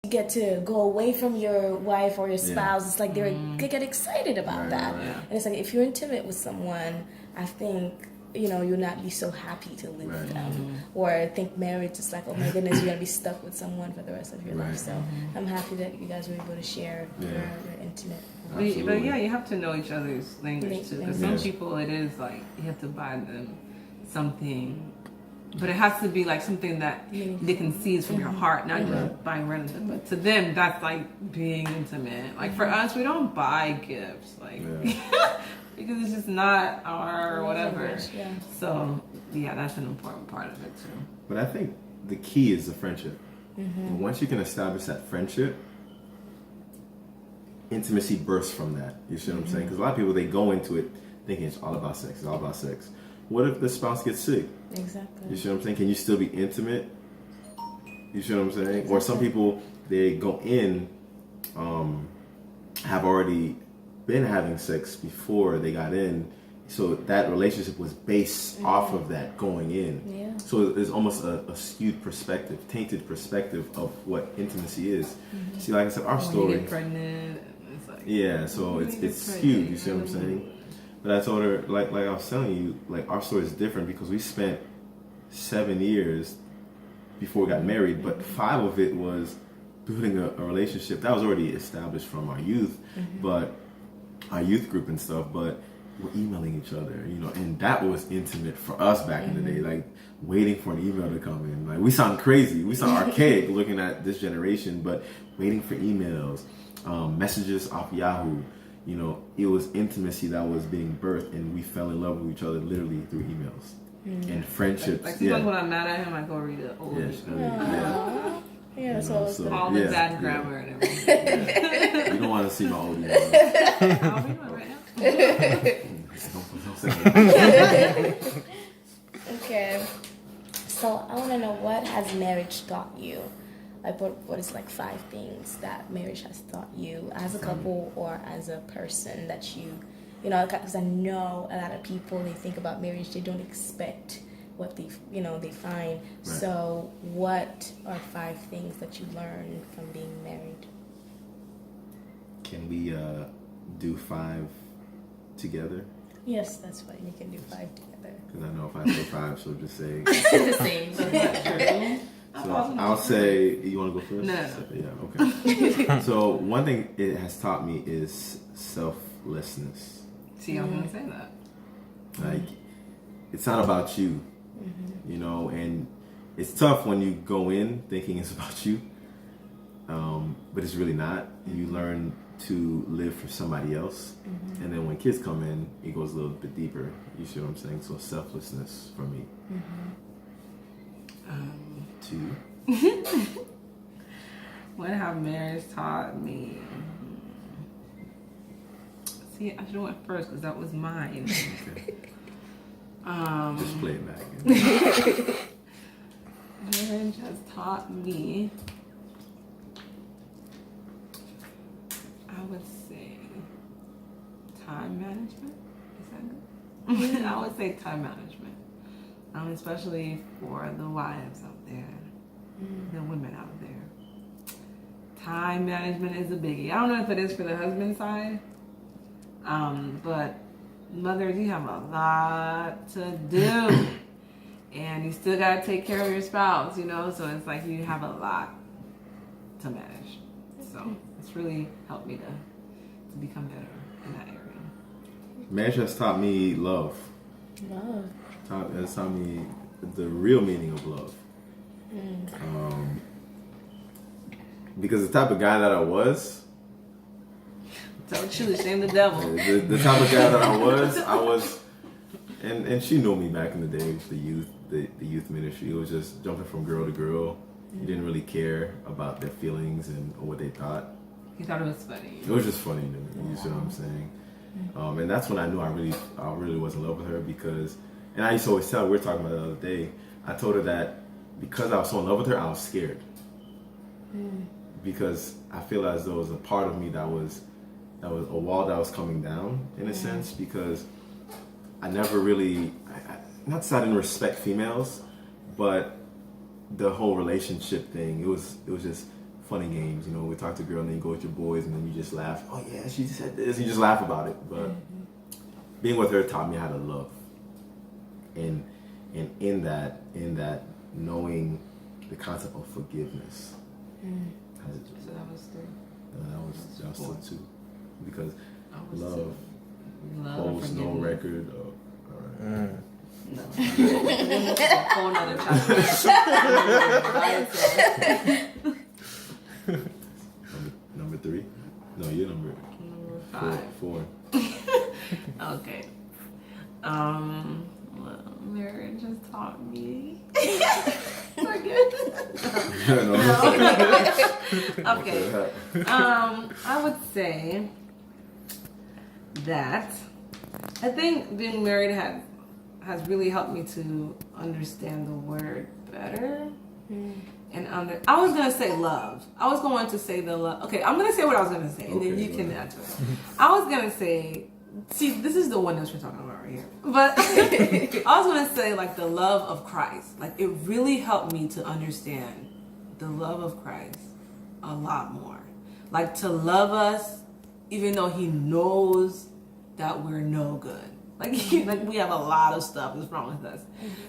you get to go away from your wife or your spouse, it's like they get excited about that. And it's like if you're intimate with someone, I think you'll not be so happy to live with them, or think marriage is like, oh my goodness, you're gonna be stuck with someone for the rest of your life. So I'm happy that you guys were able to share your intimate. But yeah, you have to know each other's language too, because some people it is like you have to buy them something. But it has to be like something that they can see is from your heart, not just buying random. But to them, that's like being intimate. Like for us, we don't buy gifts, like because it's just not our whatever. So yeah, that's an important part of it too. But I think the key is the friendship. Once you can establish that friendship, intimacy bursts from that. You see what I'm saying? Because a lot of people, they go into it thinking it's all about sex. It's all about sex. What if the spouse gets sick? Exactly. You see what I'm saying? Can you still be intimate? You see what I'm saying? Exactly. Or some people, they go in, have already been having sex before they got in, so that relationship was based off of that going in. Yeah. So there's almost a skewed perspective, tainted perspective of what intimacy is. See, like I said, our story. You get pregnant. It's like, so it's skewed. You see what I'm saying? But I told her, like I was telling you, like our story is different because we spent 7 years before we got married, but 5 of it was building a relationship that was already established from our youth, but our youth group and stuff. But we're emailing each other, and that was intimate for us back in the day. Like waiting for an email to come in. Like we sound crazy, we sound archaic looking at this generation, but waiting for emails, messages off Yahoo. It was intimacy that was being birthed, and we fell in love with each other literally through emails and friendships. Like sometimes when I'm mad at him, I go read the old email. So all the bad grammar and everything. You don't want to see my old emails. I'll read one right now. Okay. So I want to know, what has marriage taught you? Like what is like 5 things that marriage has taught you as a couple or as a person that because I know a lot of people, they think about marriage, they don't expect what they find. Right. So what are 5 things that you learned from being married? Can we do 5 together? Yes, that's fine. You can do 5 together. Because I know if I say 5, she'll just say the same. But that's true. So I'll say, you want to go first? No. Yeah, okay. So one thing it has taught me is selflessness. See, I was going to say that. Like, it's not about you, and it's tough when you go in thinking it's about you, but it's really not. You learn to live for somebody else, and then when kids come in, it goes a little bit deeper. You see what I'm saying? So selflessness for me. 2. What have marriage taught me? See, I should have went first because that was mine. Okay. Just play it back. Marriage has taught me, I would say, time management. Is that good? I would say time management. Especially for the wives out there, the women out there. Time management is a biggie. I don't know if it is for the husband side, but mothers, you have a lot to do, and you still gotta take care of your spouse, so it's like you have a lot to manage. So it's really helped me to become better in that area. Marriage has taught me love. It's taught me the real meaning of love. Because the type of guy that I was, tell the truth, shame the devil. The type of guy that I was, and she knew me back in the day with the youth ministry. It was just jumping from girl to girl. You didn't really care about their feelings or what they thought. You thought it was funny. It was just funny to me. You see what I'm saying? And that's when I knew I really was in love with her, because. And I used to always tell her, we were talking about it the other day, I told her that because I was so in love with her, I was scared. Because I feel as though it was a part of me that was a wall that was coming down, in a sense, because I never really, not that I didn't respect females, but the whole relationship thing, it was just funny games. You know, we talk to a girl and then you go with your boys and then you just laugh. Oh yeah, she said this. And you just laugh about it. But being with her taught me how to love. And in that knowing the concept of forgiveness. So that was 3. That was still 2. Because love holds no record of. No. Whole nother chapter. Number 3? No, you're number 5. 4. Okay. Well, marriage has taught me. Forget. Okay. I would say that I think being married has really helped me to understand the word better. And I was gonna say love. I was going to say the love. Okay, I'm gonna say what I was gonna say, and then you can add to it. I was gonna say, see, this is the oneness we're talking about right here. But I was gonna say like the love of Christ. Like it really helped me to understand the love of Christ a lot more. Like to love us, even though He knows that we're no good. Like we have a lot of stuff that's wrong with us.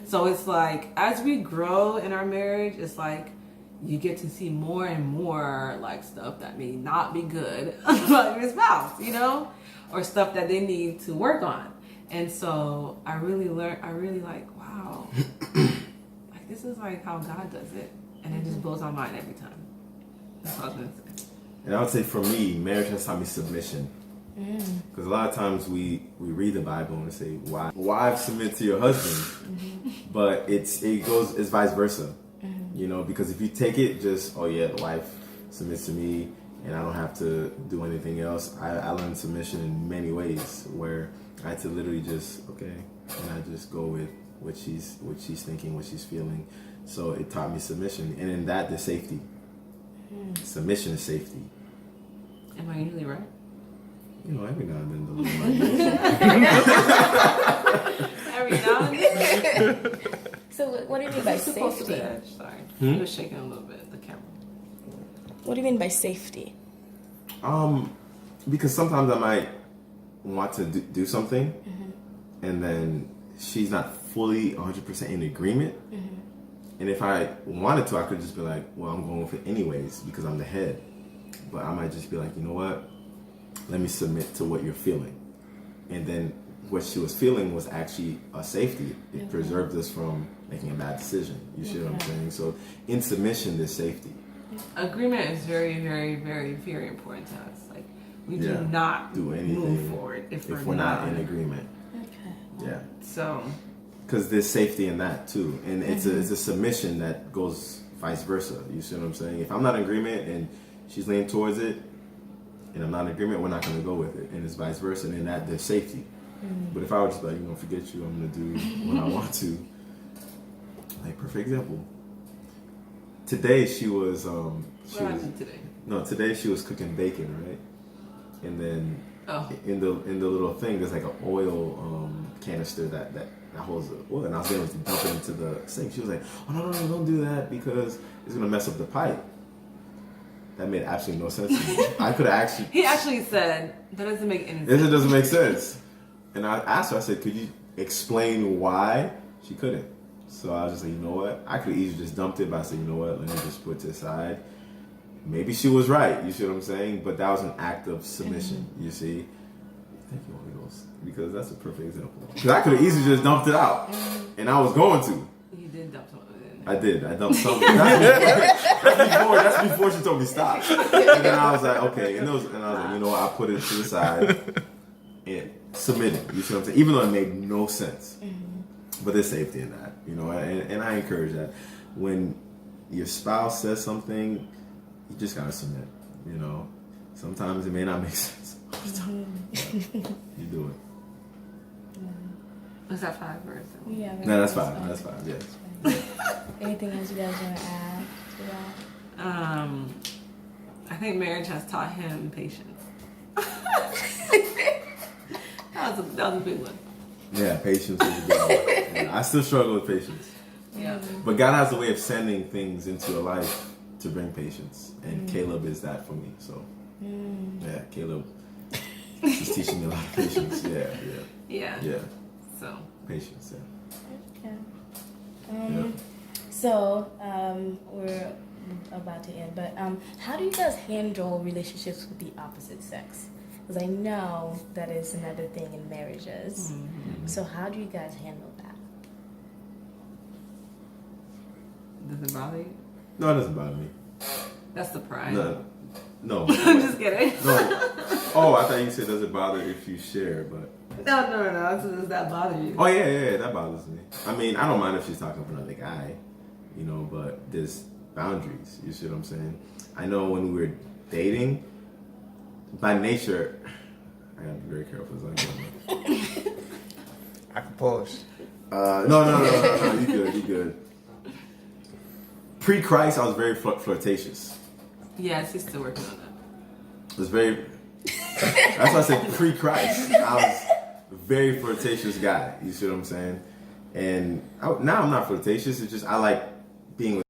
So it's like as we grow in our marriage, it's like you get to see more and more like stuff that may not be good about your spouse, you know, or stuff that they need to work on. And so I really like, wow, like this is like how God does it, and it just blows my mind every time. That's what I was gonna say. And I would say for me, marriage has taught me submission. Because a lot of times we read the Bible and we say, wives submit to your husband, but it's vice versa, you know, because if you take it just, oh yeah, the wife submits to me and I don't have to do anything else. I learned submission in many ways where I had to literally just, okay, and I just go with what she's thinking, what she's feeling. So it taught me submission, and in that, the safety. Submission is safety. Am I usually right? You know, every now and then the little Every now and then. So what do you mean by Too close to safety? the edge. Sorry, it was shaking a little bit. The camera. What do you mean by safety? Because sometimes I might want to do something, and then she's not fully 100% in agreement. And if I wanted to, I could just be like, well, I'm going with it anyways because I'm the head. But I might just be like, you know what? Let me submit to what you're feeling. And then what she was feeling was actually a safety. It preserved us from making a bad decision. You see what I'm saying? So in submission, there's safety. Agreement is very, very, very, very important to us. Like we do not do anything move forward if we're not in agreement. Okay. Yeah. So. Because there's safety in that too, and it's a submission that goes vice versa. You see what I'm saying? If I'm not in agreement and she's leaning towards it, and I'm not in agreement, we're not going to go with it, and it's vice versa. And in that, there's safety. But if I were just like, forget you, I'm going to do what I want to. Like perfect example. Today she was. What happened today? No, today she was cooking bacon, right? And then in the little thing, there's like an oil canister that holds the oil, and I was going to dump it into the sink. She was like, "Oh no, don't do that because it's gonna mess up the pipe." That made absolutely no sense to me. I could have actually. He actually said that doesn't make any sense. It doesn't make sense. And I asked her. I said, "Could you explain why?" She couldn't. So I was just like, you know what? I could have easily just dumped it, but I said, you know what? Let me just put it to the side. Maybe she was right. You see what I'm saying? But that was an act of submission. You see. Thank you, Holy Ghost, because that's a perfect example. Because I could have easily just dumped it out, and I was going to. You did dump something. I did. I dumped something. That's before she told me stop. And then I was like, okay. And I was like, you know what? I put it to the side and submitted. You see what I'm saying? Even though it made no sense, but there's safety in that, And I encourage that when your spouse says something, you just gotta submit. Sometimes it may not make sense. You do it. Was that 5 or something? Yeah. No, that's 5. That's 5. Yeah. Anything else you guys want to add to that? I think marriage has taught him patience. That was a big one. Yeah, patience is a big one. Yeah, I still struggle with patience. Yeah. But God has a way of sending things into your life to bring patience, and Caleb is that for me. So yeah, Caleb is teaching me a lot of patience. Yeah. So Patience. Yeah. Okay. So we're about to end, but how do you guys handle relationships with the opposite sex? Because I know that is another thing in marriages. So how do you guys handle that? does it bother you? No, it doesn't bother me. That's the pride. No. I'm just kidding. No. Oh, I thought you said does it bother if you share, but No. So does that bother you? oh yeah, that bothers me. I mean, I don't mind if she's talking for another guy, but there's boundaries. You see what I'm saying? I know when we were dating, by nature, I gotta be very careful as I go. I can pause. No, you good. Pre-Christ, I was very flirtatious. Yes, he's still working on that. It was very. That's why I said pre-Christ. I was a very flirtatious guy. You see what I'm saying? And now I'm not flirtatious. It's just I like being with